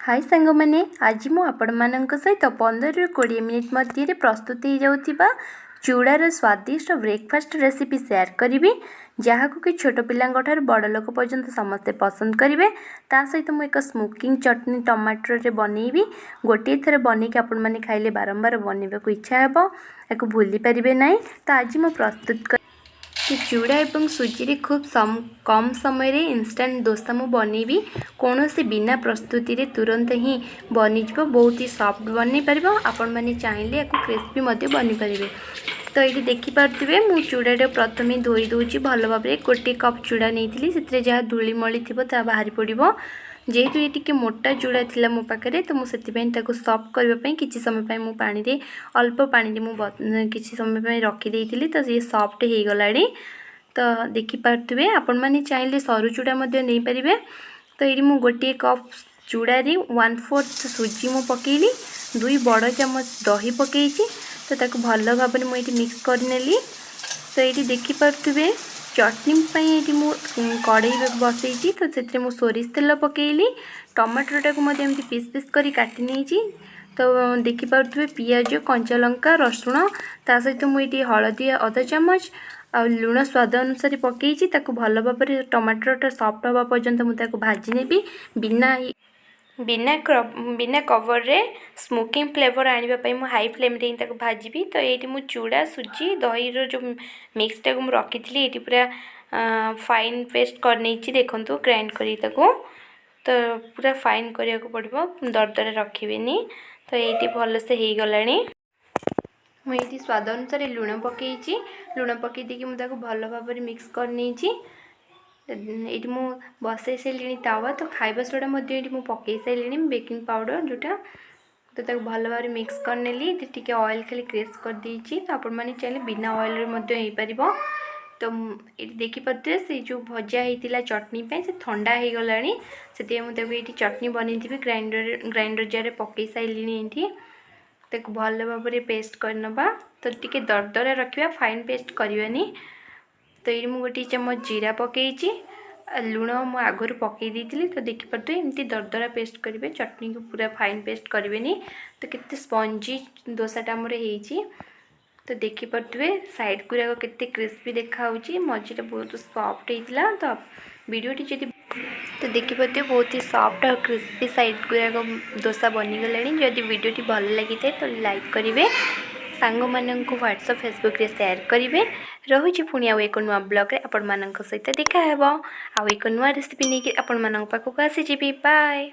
हाय सांग मैंने आज मु आपण मानक सहित 15 ରୁ 20 मिनिट मध्य प्रस्तुत हो जाउथिबा चूड़ार स्वादिष्ट ब्रेकफास्ट रेसिपी शेयर करी जहाँ को कि छोट पिलांठार बड़ लोक पर्यंत समस्ते पसंद करेंगे। ता सहित मुझे एक स्मोकिंग चटनी टमाटर रे बनईबी गोटे थर बनईक आपण मैंने खाइले बारंबार बनइबा को इच्छा हेबो या भूली पारे ना। तो आज मु प्रस्तुत कर कि चूड़ा एवं सुजी रे खूब कम समय रे इंस्टेंट डोसा मु बनईबी कौन से बिना प्रस्तुति रे तुरंत ही बनीज बहुत ही सॉफ्ट बन पार आपण मैंने चाहिए या क्रिस्पी बनी पारे। तो ये देखिपे मु चूड़ा प्रथम धोई दूची भल भाव में गोटे कप चूड़ा नहीं से जहाँ धूलीमली थी बाहरी पड़ो जेहेतु ये टी मोटा चूड़ा थिला मो पाखे तो मुझे सॉफ्ट करने कि समय मु पानी दे अल्प पानी दे किसी समय रखीदे तो ये सॉफ्ट हो गला। तो देखिपे आपण मैंने चाहिए सरू चूड़ा नहीं पारे। तो ये मु गोटे कप चूड़ा 1/4 सुजी मु पकेली 2 बड़ चामच दही पकई तो ताको भल भाव में मुझे मिक्स करनेली। तो ये देखिपे चटनी ये कड़े बसई तो से मु सोरिष तेल पकेली टमाटर टाक पीस पीस कर काटी नहीं। तो देखिपे पियाज कंचा लंका रसुण ता सहित मुझे हलदी अधा चामच आ लुण स्वाद अनुसार पकई भल भाव में टमाटर सॉफ्ट हवा पर्यंत मुझे भाजी नेबी बिना बिना कवर रे स्मोकिंग फ्लेवर आने मु हाई फ्लेम रे भाजी। तो ये मु चूड़ा सुजी दही जो मिक्स टाक रखी थी ये पूरा फाइन पेस्ट कर देखु ग्राइंड करी ताको तो पूरा फाइन करिया को पड़ो दरदरे रखिबेनी। तो ये भल से हो गला मुझे स्वाद अनुसार लुण पकई लुण पकई देकी मुझे भल भाव में मिक्स कर नहीं। ये मु बसई सारे तावा तो खाइबा सोडा पकई सारे बेकिंग पाउडर जोटा तो भल भाव मिक्स करनेली टी ऑयल खाली क्रेस कर देती। तो आपण मैंने चाहिए बिना ऑयल हो पार। तो ये देखिपे से जो भजा होता चटनी से ठंडा हो गला से मुझे ये चटनी बनई ग्राइंडर जार पकई सारे तो भल भाव में पेस्ट करनबा तो टी दरदरा रखा फाइन पेस्ट करवानी। तो ये मुझे गोटे चमच जीरा पकई लुण मु आगुरी पकई देती। तो देखिपे एमती दरदरा पेस्ट करेंगे चटनी को पूरा फाइन पेस्ट करें। तो केते स्पंजी डोसाटा मोर हो। तो देखिपे साइड गुराक केते क्रिस्पी देखा मझे बहुत सॉफ्ट होता। तो वीडियोटी जब तो देखिपे बहुत ही सॉफ्ट और क्रिस्पी साइड गुराक डोसा बनीगला। जदि वीडियोटी भल लगी था तो लाइक करेंगे सांग मानक व्हाट्सएप फेसबुक रे शेयर करेंगे। रहुछि पुणी आउ एक नुआ ब्लॉग रे आपण मानक सहित देखा हेबो आउ एक नुआ रेसिपी नहीं आपण मानक पाखक आसी जीबी। बाय।